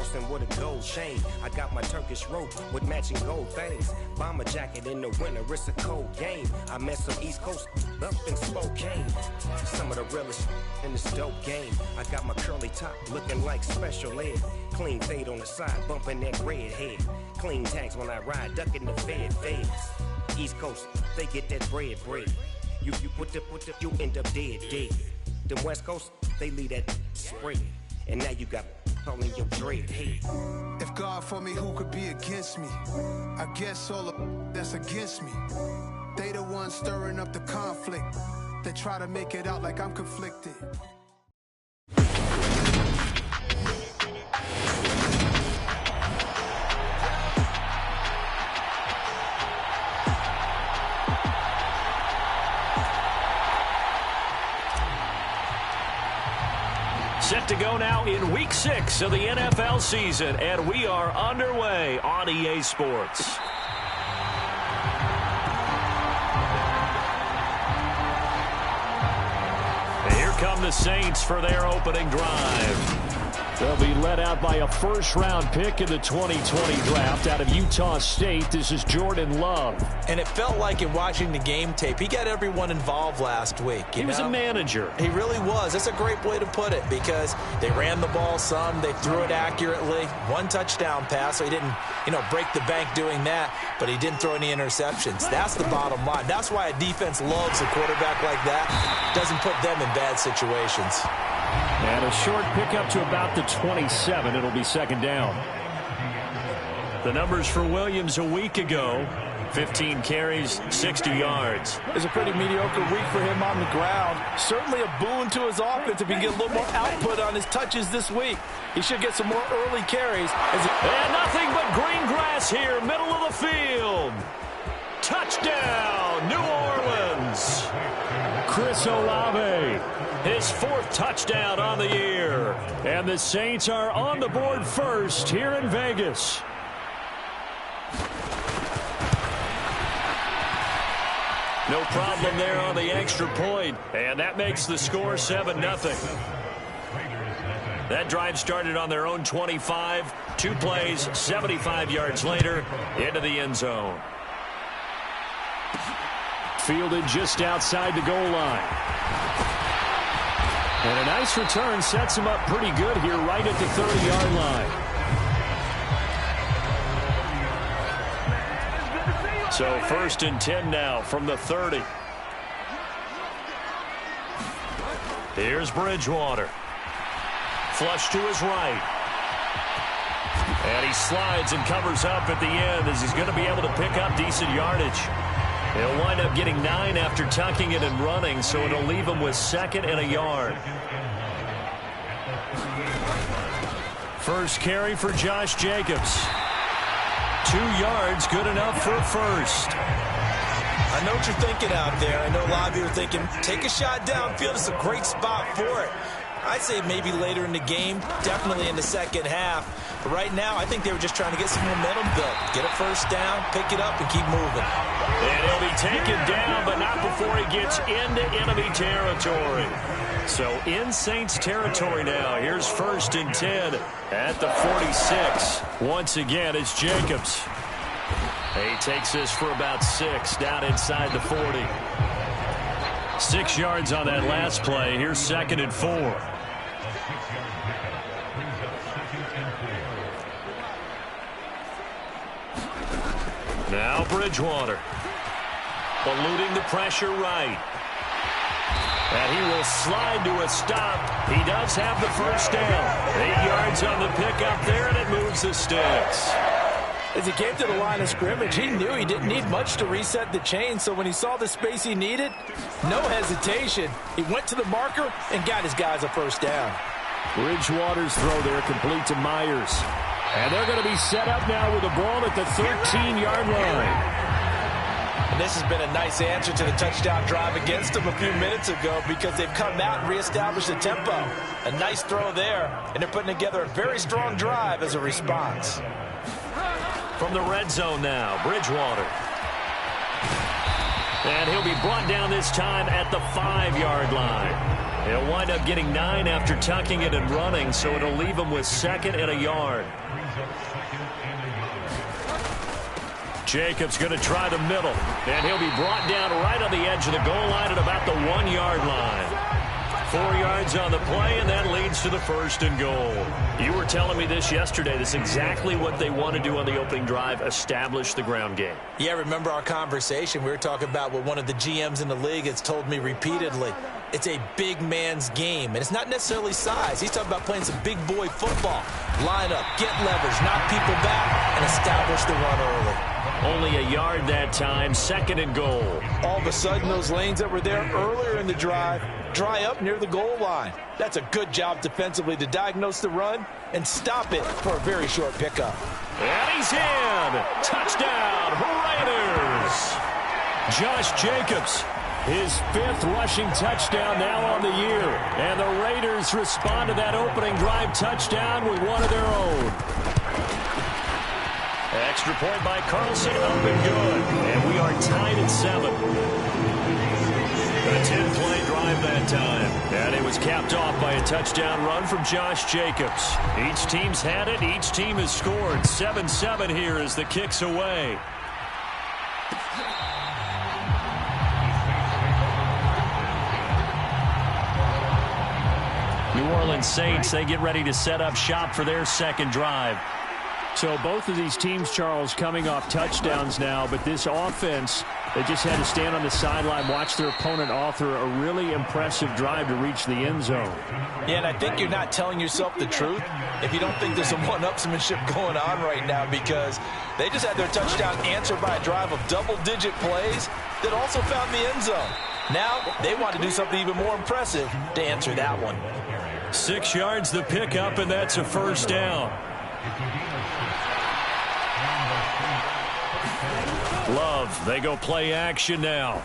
Charleston with a gold chain. I got my Turkish rope with matching gold things. Bomber jacket in the winter, it's a cold game. I met some East Coast up in Spokane. Some of the realest in this dope game. I got my curly top looking like special ed. Clean fade on the side, bumping that red head. Clean tags when I ride, ducking the feds. East Coast, they get that bread. You you end up dead. The West Coast, they leave that spread. And now you got calling your dread head. If God for me, who could be against me? I guess all the that's against me. They the ones stirring up the conflict. They try to make it out like I'm conflicted. Set to go now in Week 6 of the NFL season, and we are underway on EA Sports. And here come the Saints for their opening drive. They'll be led out by a first-round pick in the 2020 draft out of Utah State. This is Jordan Love. And it felt like in watching the game tape, he got everyone involved last week. He was a manager. He really was. That's a great way to put it because they ran the ball some. They threw it accurately. One touchdown pass, so he didn't, break the bank doing that, but he didn't throw any interceptions. That's the bottom line. That's why a defense loves a quarterback like that. Doesn't put them in bad situations. And a short pickup to about the 27. It'll be second down. The numbers for Williams a week ago: 15 carries, 60 yards. It's a pretty mediocre week for him on the ground. Certainly a boon to his offense if he can get a little more output on his touches this week. He should get some more early carries. And nothing but green grass here, middle of the field. Touchdown, New Orleans. Chris Olave, his 4th touchdown on the year. And the Saints are on the board first here in Vegas. No problem there on the extra point. And that makes the score 7-0. That drive started on their own 25. 2 plays, 75 yards later, into the end zone. Fielded just outside the goal line. And a nice return sets him up pretty good here right at the 30-yard line. So 1st and 10 now from the 30. Here's Bridgewater. Flush to his right. And he slides and covers up at the end as he's going to be able to pick up decent yardage. He'll wind up getting 9 after tucking it and running, so it'll leave him with 2nd and a yard. First carry for Josh Jacobs. 2 yards, good enough for a first. I know what you're thinking out there. I know a lot of you are thinking, take a shot downfield. It's a great spot for it. I'd say maybe later in the game, definitely in the second half. But right now, I think they were just trying to get some momentum built. Get a first down, pick it up, and keep moving. And he'll be taken down, but not before he gets into enemy territory. So in Saints territory now. Here's 1st and 10 at the 46. Once again, it's Jacobs. He takes this for about 6 down inside the 40. 6 yards on that last play. Here's 2nd and 4. Now Bridgewater. Eluding the pressure right. And he will slide to a stop. He does have the first down. 8 yards on the pickup there, and it moves the sticks. As he came to the line of scrimmage, he knew he didn't need much to reset the chain, so when he saw the space he needed, no hesitation. He went to the marker and got his guys a first down. Bridgewater's throw there complete to Myers. And they're going to be set up now with the ball at the 13-yard line. And this has been a nice answer to the touchdown drive against them a few minutes ago because they've come out and reestablished the tempo. A nice throw there, and they're putting together a very strong drive as a response. From the red zone now, Bridgewater. And he'll be brought down this time at the 5-yard line. He'll wind up getting 9 after tucking it and running, so it'll leave him with 2nd and a yard. Jacobs going to try the middle, and he'll be brought down right on the edge of the goal line at about the 1-yard line. 4 yards on the play, and that leads to the 1st and goal. You were telling me this yesterday. This is exactly what they want to do on the opening drive, establish the ground game. Yeah, remember our conversation? We were talking about what one of the GMs in the league has told me repeatedly. It's a big man's game, and it's not necessarily size. He's talking about playing some big boy football. Line up, get leverage, knock people back, and establish the run early. Only a yard that time, 2nd and goal. All of a sudden, those lanes that were there earlier in the drive dry up near the goal line. That's a good job defensively to diagnose the run and stop it for a very short pickup. And he's in. Touchdown, Raiders. Josh Jacobs, his 5th rushing touchdown now on the year. And the Raiders respond to that opening drive touchdown with one of their own. Extra point by Carlson, up and good. And we are tied at 7. A 10-play drive that time. And it was capped off by a touchdown run from Josh Jacobs. Each team's had it. Each team has scored. 7-7 here as the kick's away. New Orleans Saints, they get ready to set up shop for their 2nd drive. So both of these teams, Charles, coming off touchdowns now, but this offense, they just had to stand on the sideline, watch their opponent author a really impressive drive to reach the end zone. Yeah, and I think you're not telling yourself the truth if you don't think there's some one-upsmanship going on right now, because they just had their touchdown answered by a drive of double-digit plays that also found the end zone. Now they want to do something even more impressive to answer that one. 6 yards the pickup, and that's a 1st down. Love, they go play action now.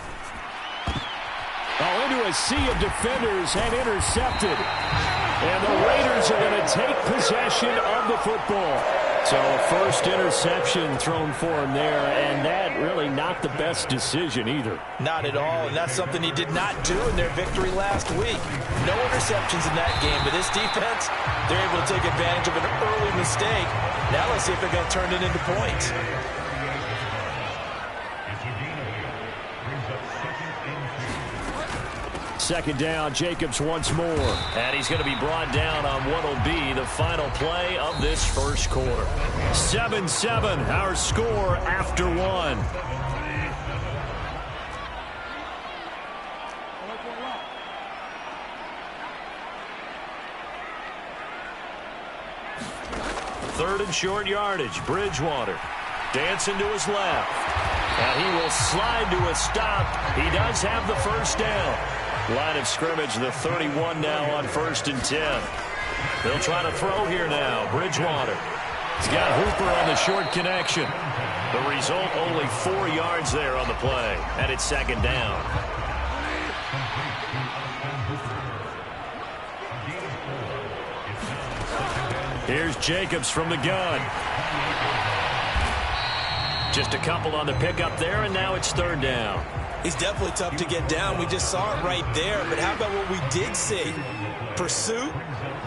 Oh, into a sea of defenders and intercepted. And the Raiders are going to take possession of the football. So a 1st interception thrown for him there, and that really not the best decision either. Not at all, and that's something he did not do in their victory last week. No interceptions in that game, but this defense, they're able to take advantage of an early mistake. Now let's see if they're going to turn it into points. Second down, Jacobs once more. And he's going to be brought down on what will be the final play of this 1st quarter. 7-7, our score after 1. Third and short yardage, Bridgewater dancing to his left. And he will slide to a stop. He does have the 1st down. Line of scrimmage, the 31 now on 1st and 10. They'll try to throw here now. Bridgewater. He's got Hooper on the short connection. The result, only 4 yards there on the play. And it's 2nd down. Here's Jacobs from the gun. Just a couple on the pickup there, and now it's 3rd down. He's definitely tough to get down. We just saw it right there. But how about what we did see? Pursuit,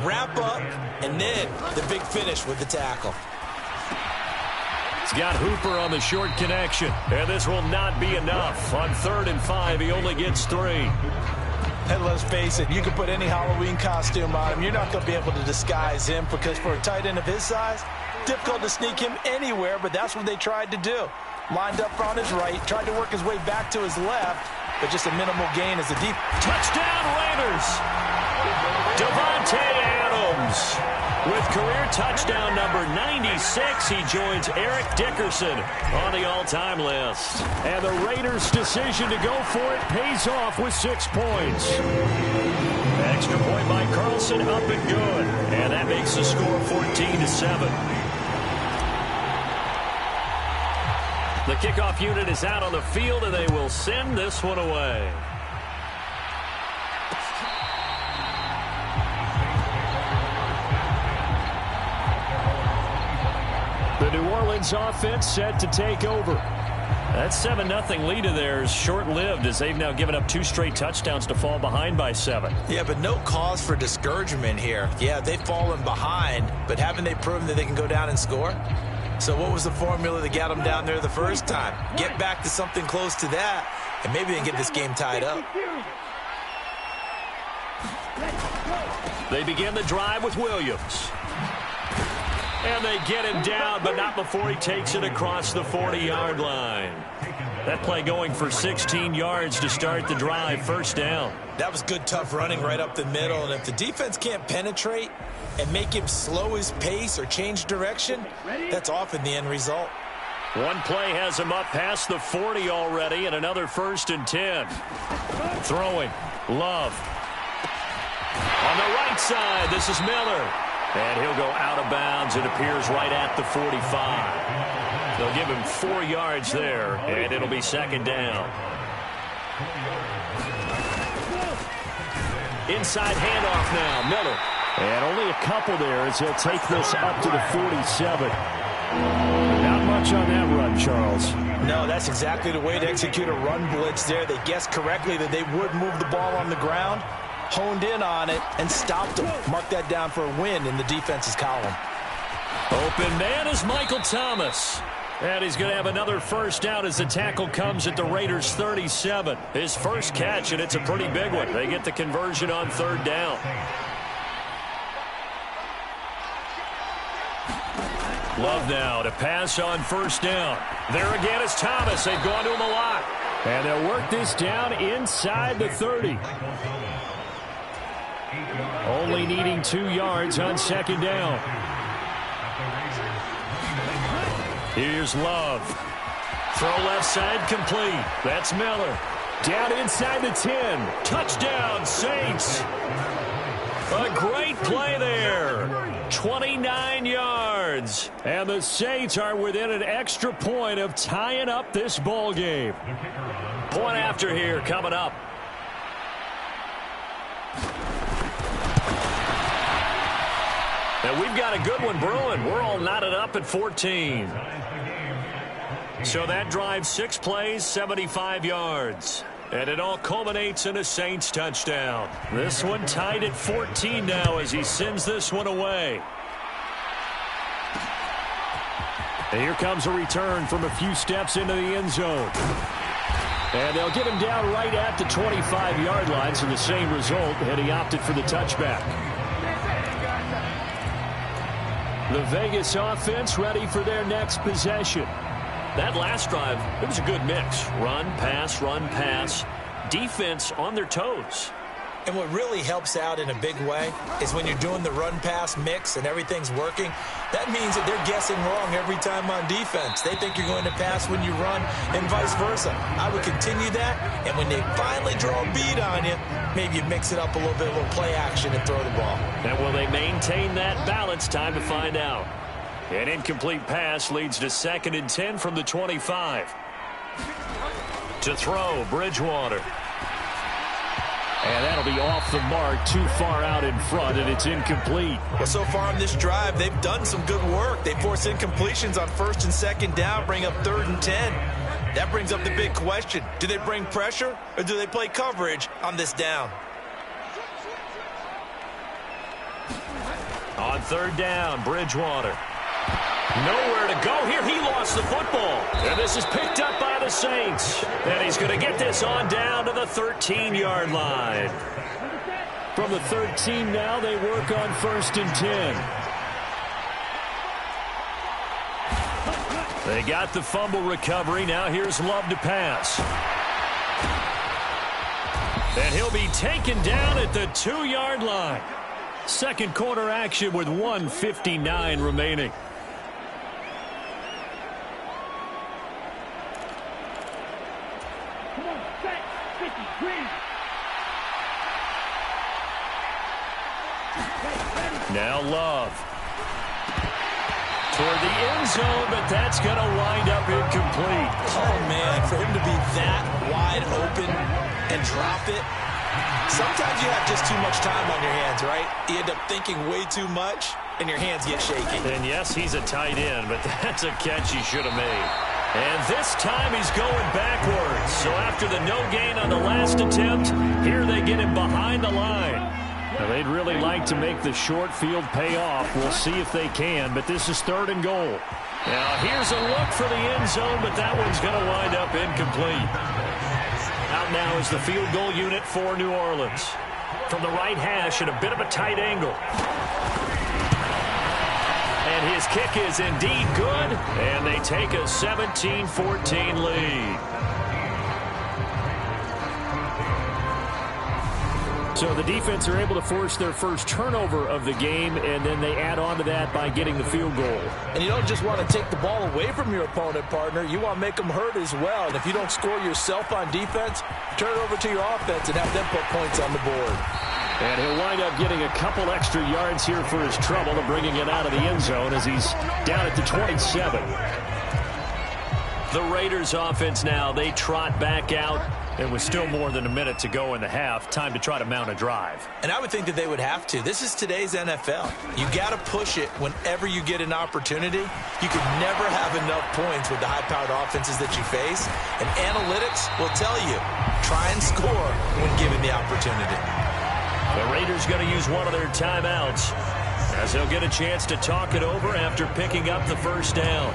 wrap up, and then the big finish with the tackle. He's got Hooper on the short connection. And this will not be enough. On 3rd and 5, he only gets 3. And let's face it, you can put any Halloween costume on him. You're not going to be able to disguise him, because for a tight end of his size, difficult to sneak him anywhere, but that's what they tried to do. Lined up on his right, tried to work his way back to his left, but just a minimal gain as a deep. Touchdown Raiders! Davante Adams with career touchdown number 96. He joins Eric Dickerson on the all-time list. And the Raiders' decision to go for it pays off with 6 points. Extra point by Carlson, up and good. And that makes the score 14-7. The kickoff unit is out on the field, and they will send this one away. The New Orleans offense set to take over. That 7-0 lead of theirs short-lived as they've now given up 2 straight touchdowns to fall behind by 7. Yeah, but no cause for discouragement here. Yeah, they've fallen behind, but haven't they proven that they can go down and score? So what was the formula that got them down there the first time? Get back to something close to that, and maybe they can get this game tied up. They begin the drive with Williams. And they get him down, but not before he takes it across the 40-yard line. That play going for 16 yards to start the drive, first down. That was good, tough running right up the middle. And if the defense can't penetrate and make him slow his pace or change direction, that's often the end result. One play has him up past the 40 already, and another 1st and 10. Throwing, Love. On the right side, this is Miller. And he'll go out of bounds. It appears right at the 45. They'll give him 4 yards there, and it'll be 2nd down. Inside handoff now, Miller. And only a couple there as he'll take this up to the 47. Not much on that run, Charles. No, that's exactly the way to execute a run blitz there. They guessed correctly that they would move the ball on the ground, honed in on it, and stopped them. Mark that down for a win in the defense's column. Open man is Michael Thomas. And he's going to have another first down as the tackle comes at the Raiders' 37. His first catch, and it's a pretty big one. They get the conversion on 3rd down. Love now to pass on 1st down. There again is Thomas. They've gone to him a lot. And they'll work this down inside the 30. Only needing 2 yards on 2nd down. Here's Love. Throw left side complete. That's Miller. Down inside the 10. Touchdown, Saints. A great play there. 29 yards. And the Saints are within an extra point of tying up this ball game. Point after here coming up. And we've got a good one brewing. We're all knotted up at 14. So that drives 6 plays, 75 yards. And it all culminates in a Saints touchdown. This one tied at 14 now as he sends this one away. And here comes a return from a few steps into the end zone. And they'll get him down right at the 25-yard line, so the same result, and he opted for the touchback. The Vegas offense ready for their next possession. That last drive, it was a good mix. Run, pass, defense on their toes. And what really helps out in a big way is when you're doing the run-pass mix and everything's working, that means that they're guessing wrong every time on defense. They think you're going to pass when you run and vice versa. I would continue that, and when they finally draw a bead on you, maybe you mix it up a little bit, a little play action and throw the ball. And will they maintain that balance? Time to find out. An incomplete pass leads to 2nd and 10 from the 25. To throw, Bridgewater. And that'll be off the mark, too far out in front, and it's incomplete. Well, so far on this drive, they've done some good work. They force incompletions on 1st and 2nd down, bring up 3rd and 10. That brings up the big question. Do they bring pressure, or do they play coverage on this down? On 3rd down, Bridgewater. Nowhere to go here. He lost the football. And this is picked up by the Saints. And he's going to get this on down to the 13-yard line. From the 13 now, they work on 1st and 10. They got the fumble recovery. Now here's Love to pass. And he'll be taken down at the 2-yard line. Second quarter action with 1:59 remaining. Now Love. Toward the end zone, but that's going to wind up incomplete. Oh, man, for him to be that wide open and drop it. Sometimes you have just too much time on your hands, right? You end up thinking way too much, and your hands get shaky. And yes, he's a tight end, but that's a catch he should have made. And this time he's going backwards. So after the no gain on the last attempt, here they get him behind the line. Now they'd really like to make the short field pay off. We'll see if they can, but this is 3rd and goal. Now here's a look for the end zone, but that one's going to wind up incomplete. Out now is the field goal unit for New Orleans. From the right hash at a bit of a tight angle. And his kick is indeed good, and they take a 17-14 lead. So the defense are able to force their first turnover of the game, and then they add on to that by getting the field goal. And you don't just want to take the ball away from your opponent, partner. You want to make them hurt as well. And if you don't score yourself on defense, turn it over to your offense and have them put points on the board. And he'll wind up getting a couple extra yards here for his trouble and bringing it out of the end zone as he's down at the 27. The Raiders offense now, they trot back out. And with still more than a minute to go in the half, time to try to mount a drive. And I would think that they would have to. This is today's NFL. You got to push it whenever you get an opportunity. You can never have enough points with the high-powered offenses that you face. And analytics will tell you, try and score when given the opportunity. The Raiders going to use one of their timeouts as they'll get a chance to talk it over after picking up the first down.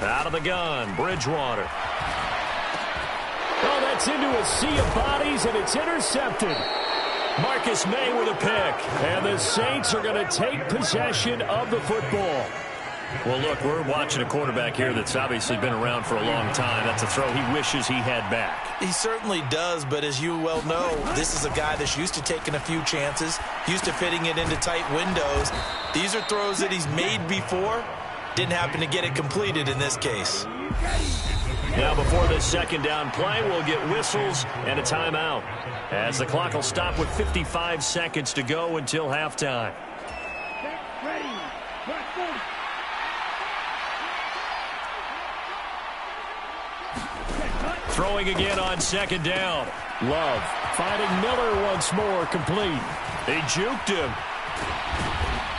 Out of the gun, Bridgewater. Oh, that's into a sea of bodies, and it's intercepted. Marcus May with a pick. And the Saints are going to take possession of the football. Well, look, we're watching a quarterback here that's obviously been around for a long time. That's a throw he wishes he had back. He certainly does, but as you well know, this is a guy that's used to taking a few chances, used to fitting it into tight windows. These are throws that he's made before. Didn't happen to get it completed in this case. Now before this second down play, we'll get whistles and a timeout, as the clock will stop with 55 seconds to go until halftime. Throwing again on second down. Love finding Miller once more, complete. They juked him.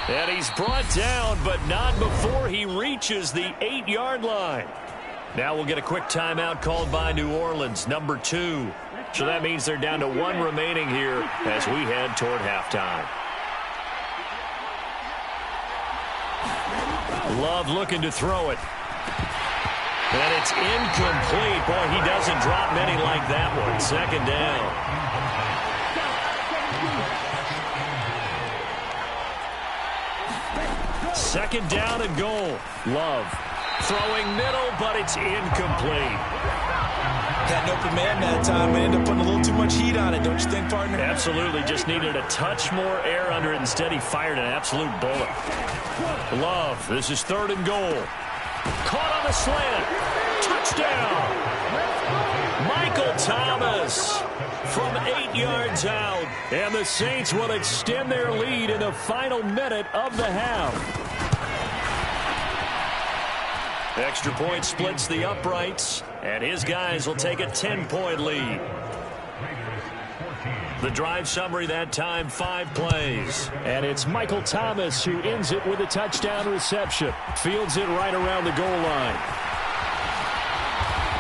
And he's brought down, but not before he reaches the 8-yard line. Now we'll get a quick timeout called by New Orleans, number 2. So that means they're down to 1 remaining here as we head toward halftime. Love looking to throw it. And it's incomplete. Boy, he doesn't drop many like that one. Second down. Second down and goal. Love throwing middle, but it's incomplete. Had an open man that time and ended up putting a little too much heat on it, don't you think, partner? Absolutely. Just needed a touch more air under it. Instead, he fired an absolute bullet. Love, this is 3rd and goal. Caught on the slant. Touchdown. Michael Thomas from 8 yards out. And the Saints will extend their lead in the final minute of the half. Extra point splits the uprights, and his guys will take a 10-point lead. The drive summary that time, 5 plays. And it's Michael Thomas who ends it with a touchdown reception. Fields it right around the goal line.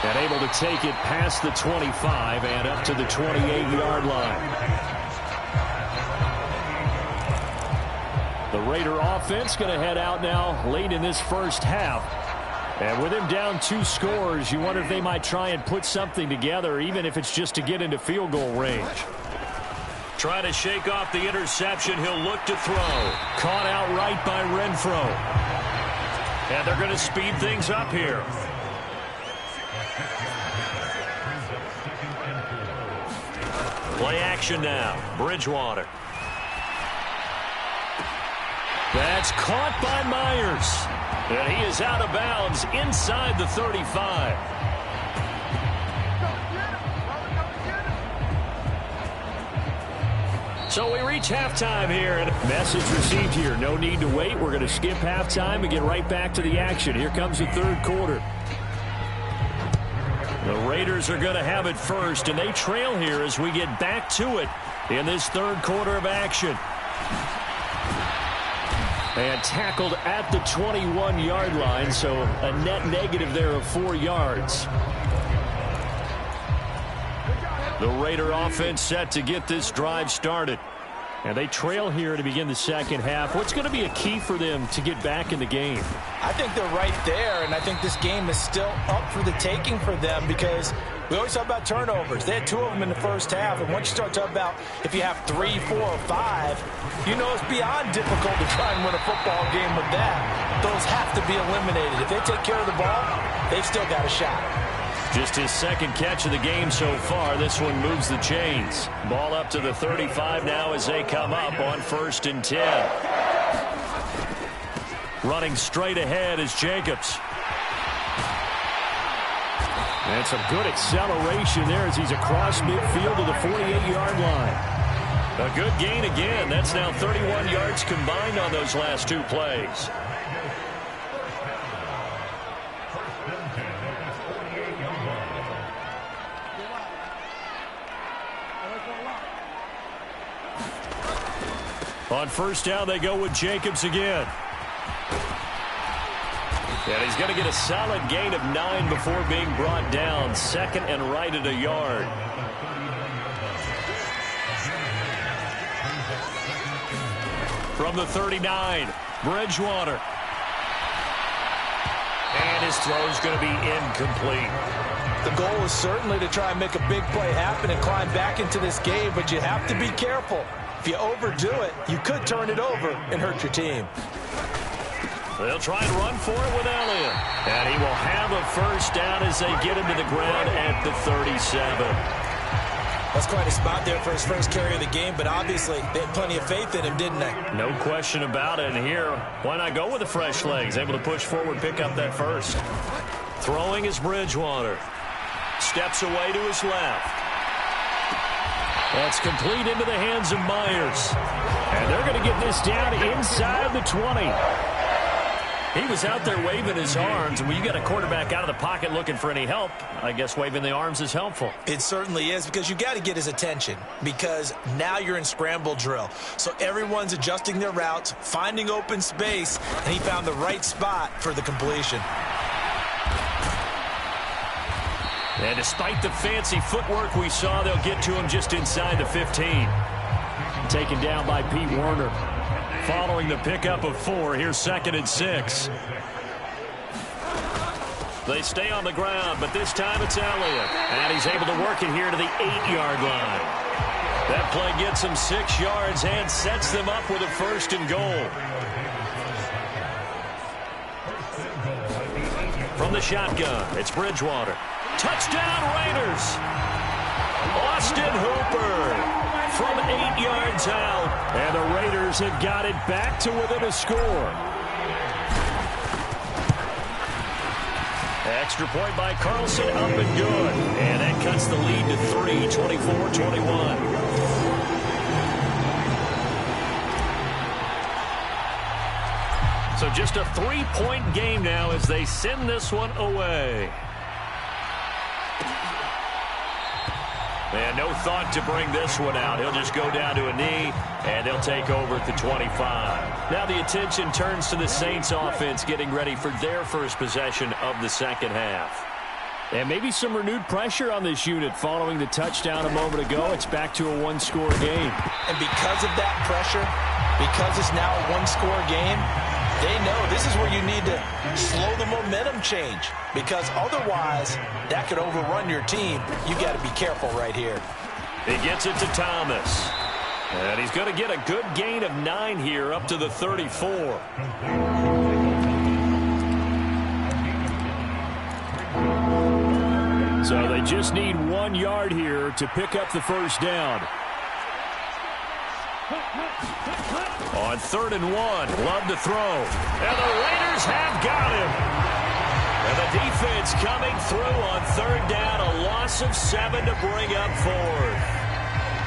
And able to take it past the 25 and up to the 28-yard line. The Raider offense going to head out now late in this first half. And with him down 2 scores, you wonder if they might try and put something together, even if it's just to get into field goal range. Try to shake off the interception. He'll look to throw. Caught outright by Renfro. And they're going to speed things up here. Play action now. Bridgewater. That's caught by Myers. And he is out of bounds inside the 35. So we reach halftime here. Message received here. No need to wait. We're going to skip halftime and get right back to the action. Here comes the third quarter. The Raiders are going to have it first, and they trail here as we get back to it in this third quarter of action. And tackled at the 21-yard line, so a net negative there of 4 yards. The Raider offense set to get this drive started. And they trail here to begin the second half. What's going to be a key for them to get back in the game? I think they're right there, and I think this game is still up for the taking for them because we always talk about turnovers. They had 2 of them in the first half, and once you start talking about if you have 3, 4, or 5, you know it's beyond difficult to try and win a football game with that. Those have to be eliminated. If they take care of the ball, they've still got a shot. Just his second catch of the game so far. This one moves the chains. Ball up to the 35 now as they come up on 1st and 10. Running straight ahead is Jacobs. And some good acceleration there as he's across midfield to the 48-yard line. A good gain again. That's now 31 yards combined on those last 2 plays. On 1st down, they go with Jacobs again. And he's going to get a solid gain of 9 before being brought down. 2nd and right at a yard. From the 39, Bridgewater. And his throw is going to be incomplete. The goal is certainly to try and make a big play happen and climb back into this game, but you have to be careful. If you overdo it, you could turn it over and hurt your team. They'll try and run for it with Elliott. And he will have a 1st down as they get him to the ground at the 37. That's quite a spot there for his first carry of the game, but obviously they had plenty of faith in him, didn't they? No question about it. And here, why not go with the fresh legs? Able to push forward, pick up that 1st. Throwing is Bridgewater. Steps away to his left. That's complete into the hands of Myers. And they're going to get this down inside the 20. He was out there waving his arms. And when you got a quarterback out of the pocket looking for any help, I guess waving the arms is helpful. It certainly is, because you got to get his attention, because now you're in scramble drill. So everyone's adjusting their routes, finding open space, and he found the right spot for the completion. And despite the fancy footwork we saw, they'll get to him just inside the 15. Taken down by Pete Werner. Following the pickup of 4, here's 2nd and 6. They stay on the ground, but this time it's Elliott. And he's able to work it here to the 8-yard line. That play gets him 6 yards and sets them up with a 1st and goal. From the shotgun, it's Bridgewater. Touchdown, Raiders! Austin Hooper from 8 yards out. And the Raiders have got it back to within a score. Extra point by Carlson, up and good. And that cuts the lead to 3, 24-21. So just a 3-point game now as they send this one away. And no thought to bring this one out. He'll just go down to a knee, and they'll take over at the 25. Now the attention turns to the Saints offense getting ready for their first possession of the second half. And maybe some renewed pressure on this unit following the touchdown a moment ago. It's back to a 1-score game. And because of that pressure, because it's now a 1-score game, they know this is where you need to slow the momentum change, because otherwise that could overrun your team. You got to be careful right here. He gets it to Thomas. And he's going to get a good gain of 9 here up to the 34. So they just need 1 yard here to pick up the 1st down. On 3rd and 1, Love to throw. And the Raiders have got him. And the defense coming through on 3rd down, a loss of 7 to bring up 4th.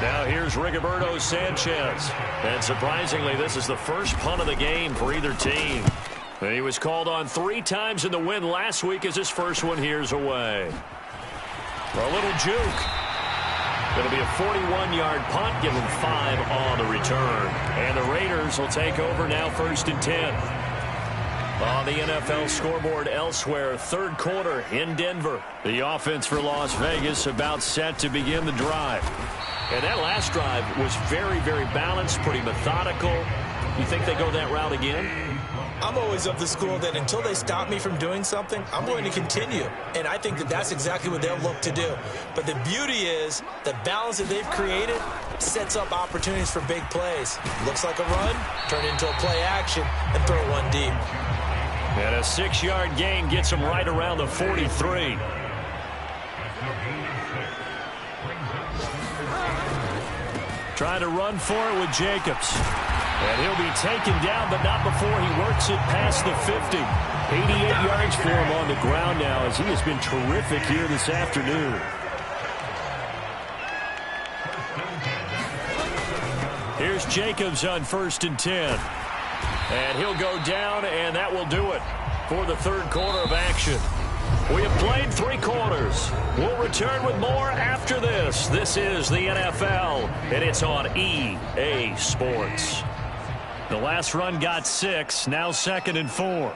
Now here's Rigoberto Sanchez. And surprisingly, this is the first punt of the game for either team. And he was called on 3 times in the win last week as his first one here's away. A little juke. It'll be a 41-yard punt, give them 5 on the return. And the Raiders will take over now, 1st and 10. On the NFL scoreboard elsewhere, 3rd quarter in Denver. The offense for Las Vegas about set to begin the drive. And that last drive was very, very balanced, pretty methodical. You think they go that route again? I'm always of the school that until they stop me from doing something, I'm going to continue. And I think that that's exactly what they'll look to do. But the beauty is the balance that they've created sets up opportunities for big plays. Looks like a run, turn into a play action, and throw one deep. And a 6-yard gain gets them right around the 43. Trying to run for it with Jacobs. And he'll be taken down, but not before he works it past the 50. 88 yards for him on the ground now as he has been terrific here this afternoon. Here's Jacobs on 1st and 10. And he'll go down, and that will do it for the 3rd quarter of action. We have played 3 quarters. We'll return with more after this. This is the NFL, and it's on EA Sports. The last run got 6, now 2nd and 4.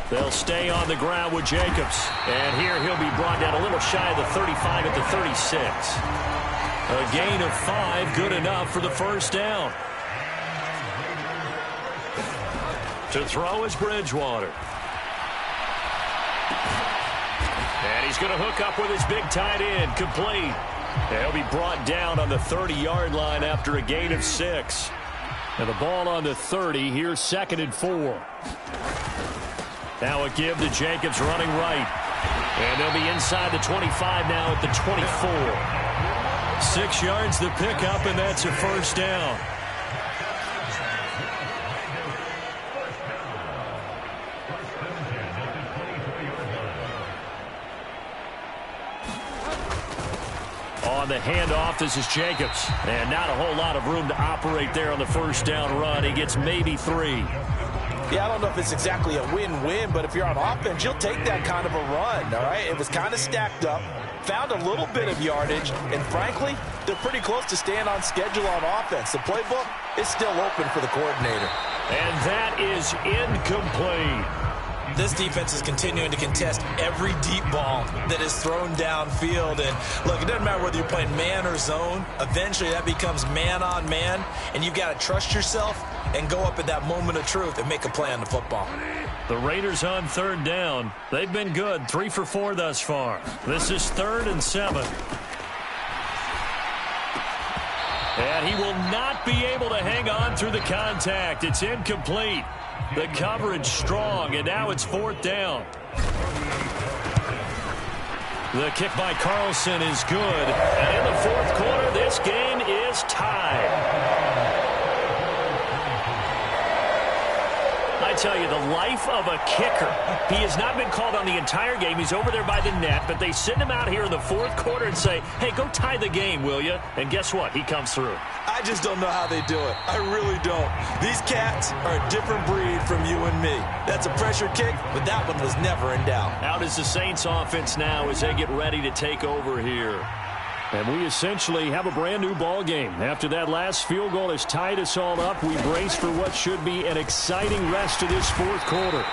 They'll stay on the ground with Jacobs. And here he'll be brought down a little shy of the 35 at the 36. A gain of 5, good enough for the 1st down. To throw is Bridgewater. And he's going to hook up with his big tight end, complete. He'll be brought down on the 30-yard line after a gain of 6. And the ball on the 30, here's 2nd and 4. Now a give to Jacobs running right. And they'll be inside the 25 now at the 24. 6 yards the pickup, and that's a 1st down. On the handoff, this is Jacobs. And not a whole lot of room to operate there on the 1st down run. He gets maybe 3. Yeah, I don't know if it's exactly a win-win, but if you're on offense, you'll take that kind of a run, all right? It was kind of stacked up, found a little bit of yardage, and frankly, they're pretty close to staying on schedule on offense. The playbook is still open for the coordinator. And that is incomplete. This defense is continuing to contest every deep ball that is thrown downfield. And look, it doesn't matter whether you're playing man or zone. Eventually, that becomes man on man, and you've got to trust yourself and go up at that moment of truth and make a play on the football. The Raiders on 3rd down. They've been good, 3 for 4 thus far. This is 3rd and 7. And he will not be able to hang on through the contact. It's incomplete. The coverage strong, and now it's 4th down. The kick by Carlson is good. And in the 4th quarter, this game is tied. I tell you, the life of a kicker. He has not been called on the entire game. He's over there by the net, but they send him out here in the 4th quarter and say, hey, go tie the game, will you? And guess what? He comes through. I just don't know how they do it. I really don't. These cats are a different breed from you and me. That's a pressure kick, but that one was never in doubt. Out is the Saints offense now as they get ready to take over here. And we essentially have a brand-new ball game. After that last field goal has tied us all up, we brace for what should be an exciting rest of this 4th quarter.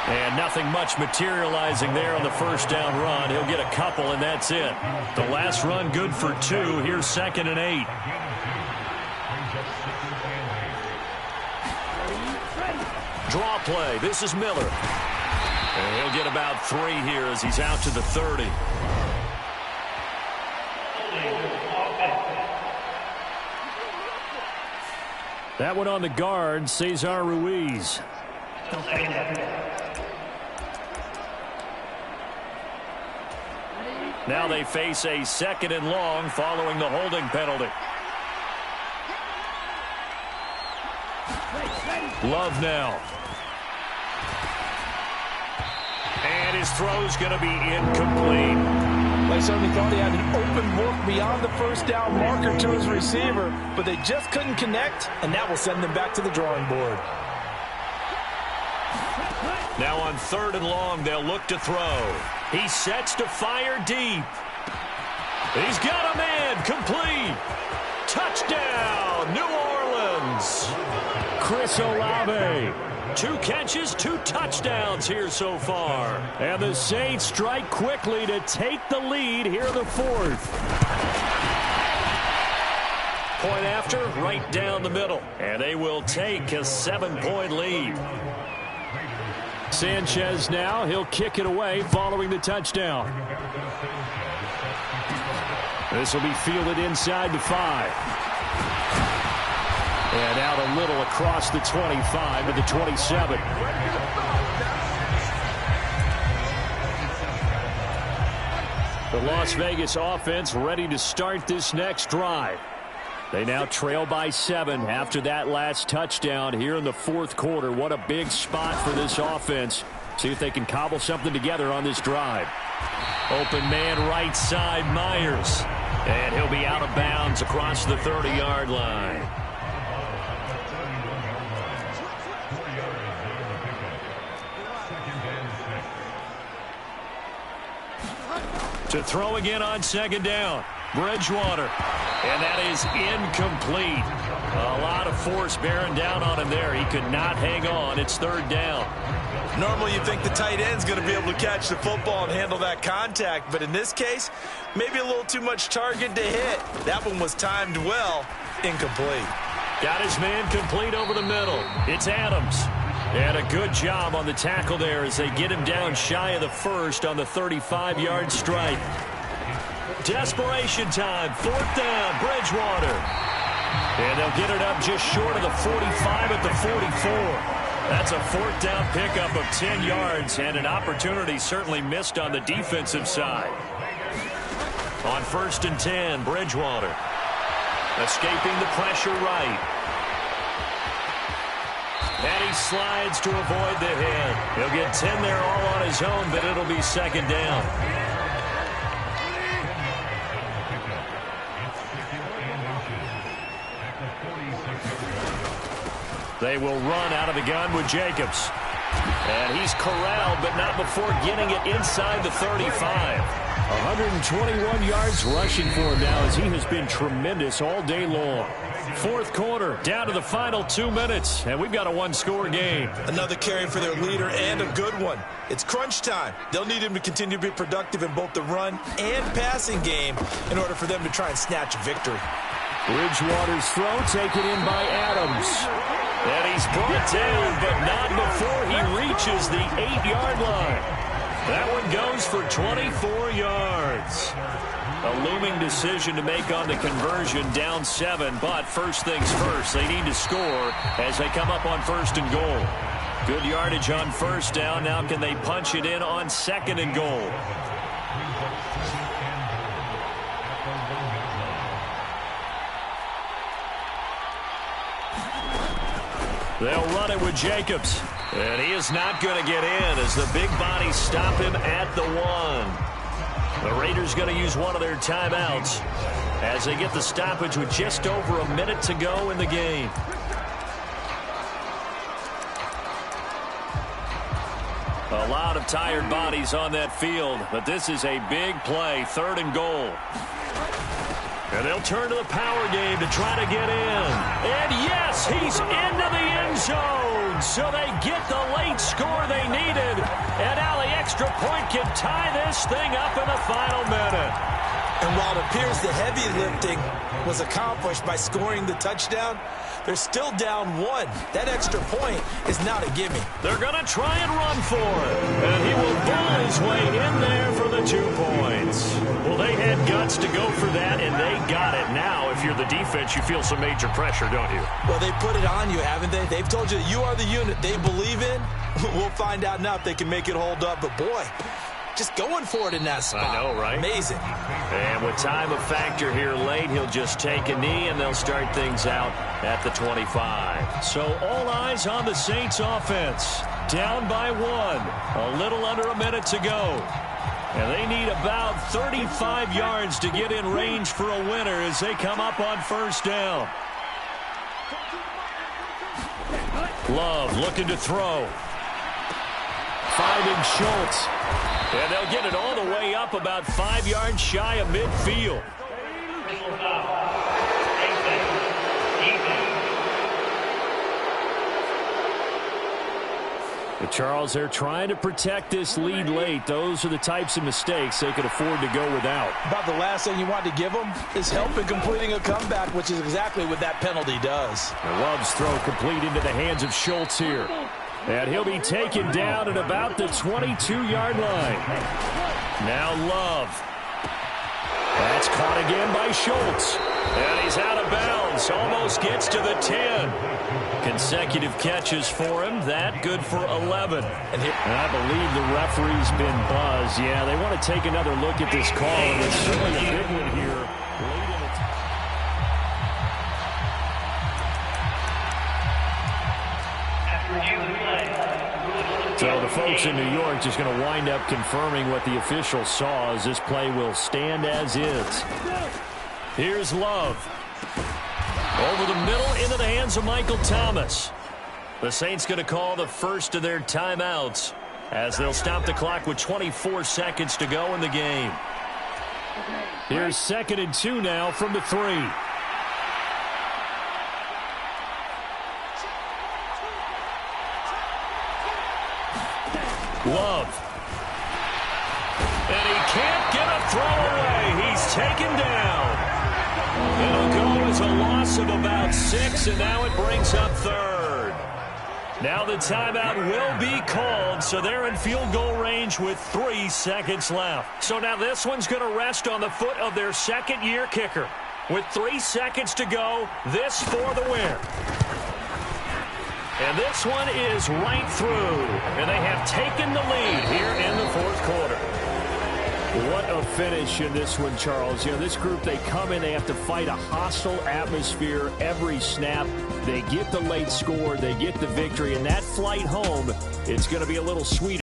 And nothing much materializing there on the 1st down run. He'll get a couple, and that's it. The last run good for 2. Here's 2nd and 8. Draw play. This is Miller. And he'll get about 3 here as he's out to the 30. That one on the guard, Cesar Ruiz. Now they face a 2nd and long following the holding penalty. Love now. And his throw's going to be incomplete. They certainly thought he had an open look beyond the 1st down marker to his receiver, but they just couldn't connect, and that will send them back to the drawing board. Now on 3rd and long, they'll look to throw. He sets to fire deep. He's got a man. Complete. Touchdown, New Orleans. Chris Olave. 2 catches, 2 touchdowns here so far. And the Saints strike quickly to take the lead here in the 4th. Point after, right down the middle. And they will take a 7-point lead. Sanchez now, he'll kick it away following the touchdown. This will be fielded inside the 5. And out a little across the 25 to the 27. The Las Vegas offense ready to start this next drive. They now trail by 7 after that last touchdown here in the 4th quarter. What a big spot for this offense. See if they can cobble something together on this drive. Open man right side, Myers. And he'll be out of bounds across the 30-yard line. To throw again on 2nd down. Bridgewater. And that is incomplete. A lot of force bearing down on him there. He could not hang on. It's 3rd down. Normally you think the tight end's going to be able to catch the football and handle that contact, but in this case, maybe a little too much target to hit. That one was timed well. Incomplete. Got his man complete over the middle. It's Adams. And a good job on the tackle there as they get him down shy of the 1st on the 35-yard strike. Desperation time. 4th down. Bridgewater. And they'll get it up just short of the 45 at the 44. That's a 4th down pickup of 10 yards and an opportunity certainly missed on the defensive side. On 1st and 10, Bridgewater. Escaping the pressure right. And he slides to avoid the hit. He'll get 10 there all on his own, but it'll be 2nd down. They will run out of the gun with Jacobs. And he's corralled, but not before getting it inside the 35. 121 yards rushing for him now as he has been tremendous all day long. 4th quarter, down to the final 2 minutes, and we've got a 1-score game. Another carry for their leader and a good one. It's crunch time. They'll need him to continue to be productive in both the run and passing game in order for them to try and snatch a victory. Bridgewater's throw taken in by Adams. And he's brought down, but not before he reaches the 8-yard line. That one goes for 24 yards. A looming decision to make on the conversion, down 7, but first things first, they need to score as they come up on 1st and goal. Good yardage on 1st down. Now can they punch it in on 2nd and goal? They'll run it with Jacobs. And he is not going to get in as the big bodies stop him at the 1. The Raiders going to use one of their timeouts as they get the stoppage with just over a minute to go in the game. A lot of tired bodies on that field, but this is a big play, 3rd and goal. And they'll turn to the power game to try to get in. And yes, he's into the end zone. So they get the late score they needed. And now the extra point can tie this thing up in the final minute. And while it appears the heavy lifting was accomplished by scoring the touchdown, they're still down 1. That extra point is not a gimme. They're going to try and run for it. And he will ball his way in there for the 2 points. Well, they had guts to go for that, and they got it. Now, if you're the defense, you feel some major pressure, don't you? Well, they put it on you, haven't they? They've told you that you are the unit they believe in. We'll find out now if they can make it hold up. But, boy, just going for it in that spot. I know, right? Amazing. And with time a factor here late, he'll just take a knee, and they'll start things out at the 25. So all eyes on the Saints offense. Down by 1. A little under a minute to go. And they need about 35 yards to get in range for a winner as they come up on 1st down. Love looking to throw. finding Schultz. And they'll get it all the way up about 5 yards shy of midfield. But Charles, they're trying to protect this lead late. Those are the types of mistakes they could afford to go without. About the last thing you want to give them is help in completing a comeback, which is exactly what that penalty does. And Love's throw complete into the hands of Schultz here. And he'll be taken down at about the 22-yard line. Now Love. That's caught again by Schultz. And he's out of bounds. Almost gets to the 10. Consecutive catches for him. That good for 11. And I believe the referee's been buzzed. Yeah, they want to take another look at this call. And it's certainly a big one here. So the folks in New York just going to wind up confirming what the official saw, as this play will stand as is. Here's Love. Over the middle into the hands of Michael Thomas. The Saints going to call the first of their timeouts as they'll stop the clock with 24 seconds to go in the game. Here's 2nd and 2 now from the 3. Love. And he can't get a throw away. He's taken down. It'll go as a loss of about 6, and now it brings up 3rd. Now the timeout will be called, so they're in field goal range with 3 seconds left. So now this one's going to rest on the foot of their second-year kicker. With 3 seconds to go, this for the win. And this one is right through. And they have taken the lead here in the 4th quarter. What a finish in this one, Charles. You know, this group, they come in, they have to fight a hostile atmosphere every snap. They get the late score, they get the victory, and that flight home, it's going to be a little sweeter.